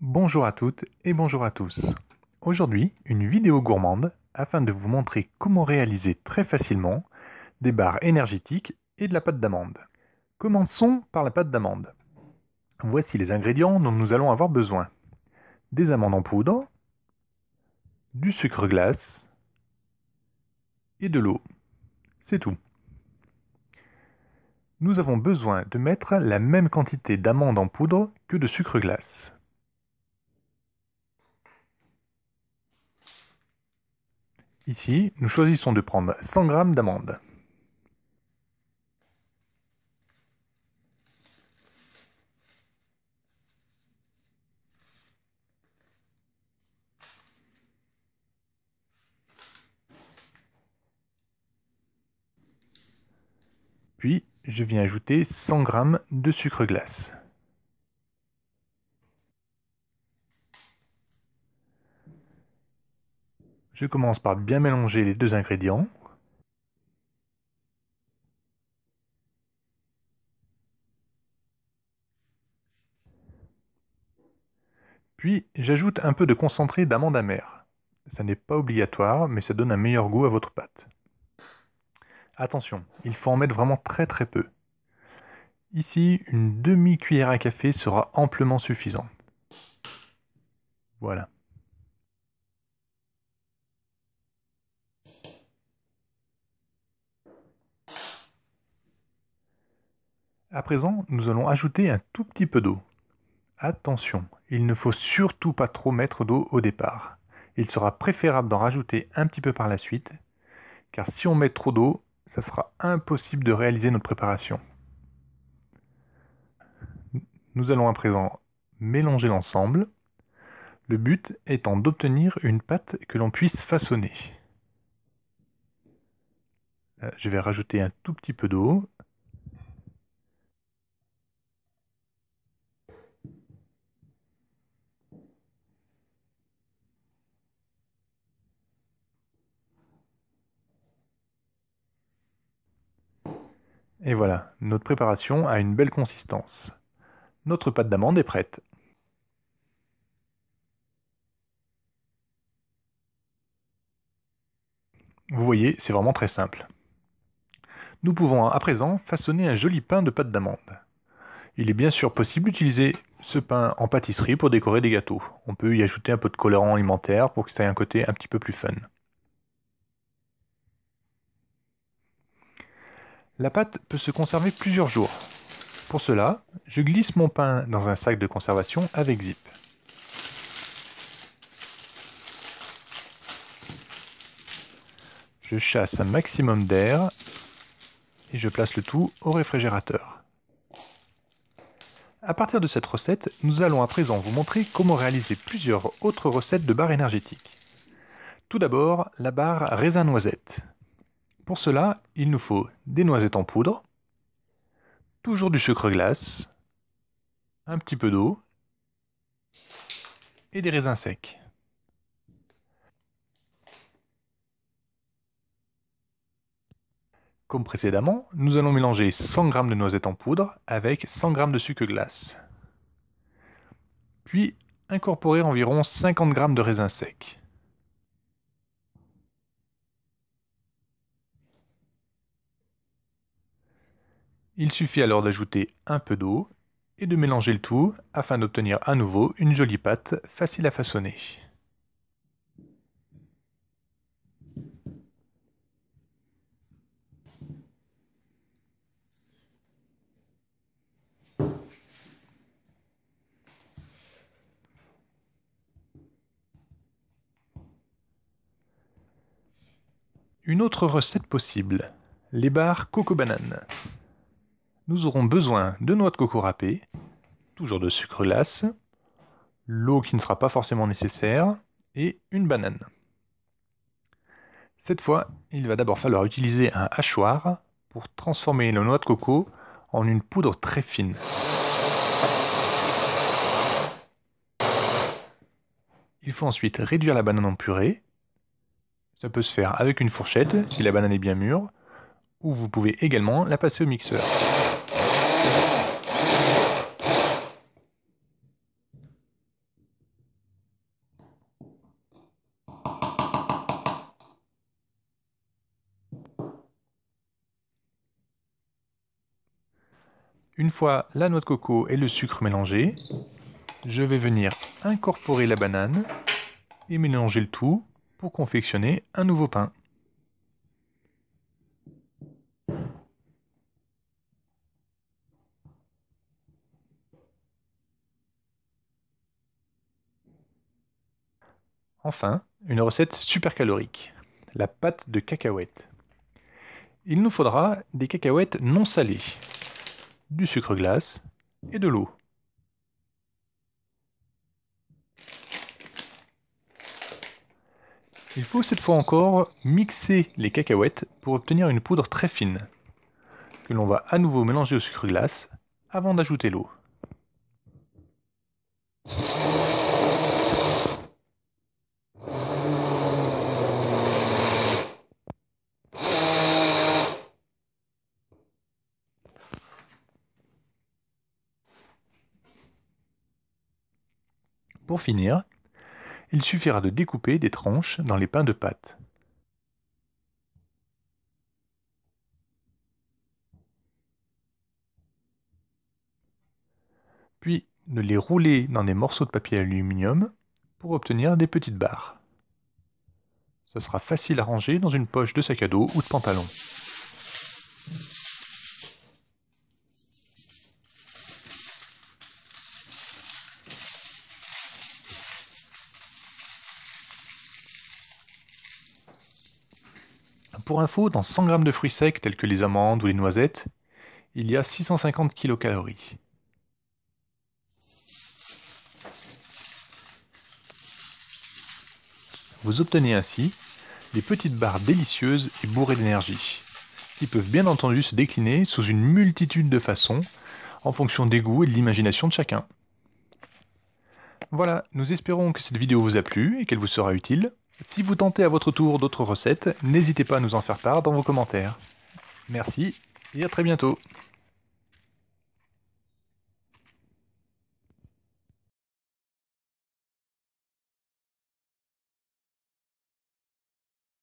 Bonjour à toutes et bonjour à tous. Aujourd'hui, une vidéo gourmande afin de vous montrer comment réaliser très facilement des barres énergétiques et de la pâte d'amande. Commençons par la pâte d'amande. Voici les ingrédients dont nous allons avoir besoin. Des amandes en poudre, du sucre glace et de l'eau. C'est tout. Nous avons besoin de mettre la même quantité d'amandes en poudre que de sucre glace. Ici, nous choisissons de prendre 100 g d'amandes. Puis, je viens ajouter 100 g de sucre glace. Je commence par bien mélanger les deux ingrédients. Puis, j'ajoute un peu de concentré d'amande amère. Ça n'est pas obligatoire, mais ça donne un meilleur goût à votre pâte. Attention, il faut en mettre vraiment très peu. Ici, une demi-cuillère à café sera amplement suffisante. Voilà. À présent, nous allons ajouter un tout petit peu d'eau. Attention, il ne faut surtout pas trop mettre d'eau au départ. Il sera préférable d'en rajouter un petit peu par la suite, car si on met trop d'eau, ça sera impossible de réaliser notre préparation. Nous allons à présent mélanger l'ensemble, le but étant d'obtenir une pâte que l'on puisse façonner. Là, je vais rajouter un tout petit peu d'eau. Et voilà, notre préparation a une belle consistance. Notre pâte d'amande est prête. Vous voyez, c'est vraiment très simple. Nous pouvons à présent façonner un joli pain de pâte d'amande. Il est bien sûr possible d'utiliser ce pain en pâtisserie pour décorer des gâteaux. On peut y ajouter un peu de colorant alimentaire pour que ça ait un côté un petit peu plus fun. La pâte peut se conserver plusieurs jours. Pour cela, je glisse mon pain dans un sac de conservation avec zip. Je chasse un maximum d'air et je place le tout au réfrigérateur. À partir de cette recette, nous allons à présent vous montrer comment réaliser plusieurs autres recettes de barres énergétiques. Tout d'abord, la barre raisin noisette. Pour cela, il nous faut des noisettes en poudre, toujours du sucre glace, un petit peu d'eau et des raisins secs. Comme précédemment, nous allons mélanger 100 g de noisettes en poudre avec 100 g de sucre glace. Puis incorporer environ 50 g de raisins secs. Il suffit alors d'ajouter un peu d'eau et de mélanger le tout afin d'obtenir à nouveau une jolie pâte facile à façonner. Une autre recette possible, les barres coco banane. Nous aurons besoin de noix de coco râpées, toujours de sucre glace, l'eau qui ne sera pas forcément nécessaire, et une banane. Cette fois, il va d'abord falloir utiliser un hachoir pour transformer la noix de coco en une poudre très fine. Il faut ensuite réduire la banane en purée. Ça peut se faire avec une fourchette si la banane est bien mûre, ou vous pouvez également la passer au mixeur. Une fois la noix de coco et le sucre mélangés, je vais venir incorporer la banane et mélanger le tout pour confectionner un nouveau pain. Enfin, une recette super calorique, la pâte de cacahuètes. Il nous faudra des cacahuètes non salées, du sucre glace et de l'eau. Il faut cette fois encore mixer les cacahuètes pour obtenir une poudre très fine, que l'on va à nouveau mélanger au sucre glace avant d'ajouter l'eau. Pour finir, il suffira de découper des tranches dans les pains de pâte. Puis de les rouler dans des morceaux de papier aluminium pour obtenir des petites barres. Ça sera facile à ranger dans une poche de sac à dos ou de pantalon. Pour info, dans 100 g de fruits secs tels que les amandes ou les noisettes, il y a 650 kcal. Vous obtenez ainsi des petites barres délicieuses et bourrées d'énergie, qui peuvent bien entendu se décliner sous une multitude de façons, en fonction des goûts et de l'imagination de chacun. Voilà, nous espérons que cette vidéo vous a plu et qu'elle vous sera utile. Si vous tentez à votre tour d'autres recettes, n'hésitez pas à nous en faire part dans vos commentaires. Merci et à très bientôt.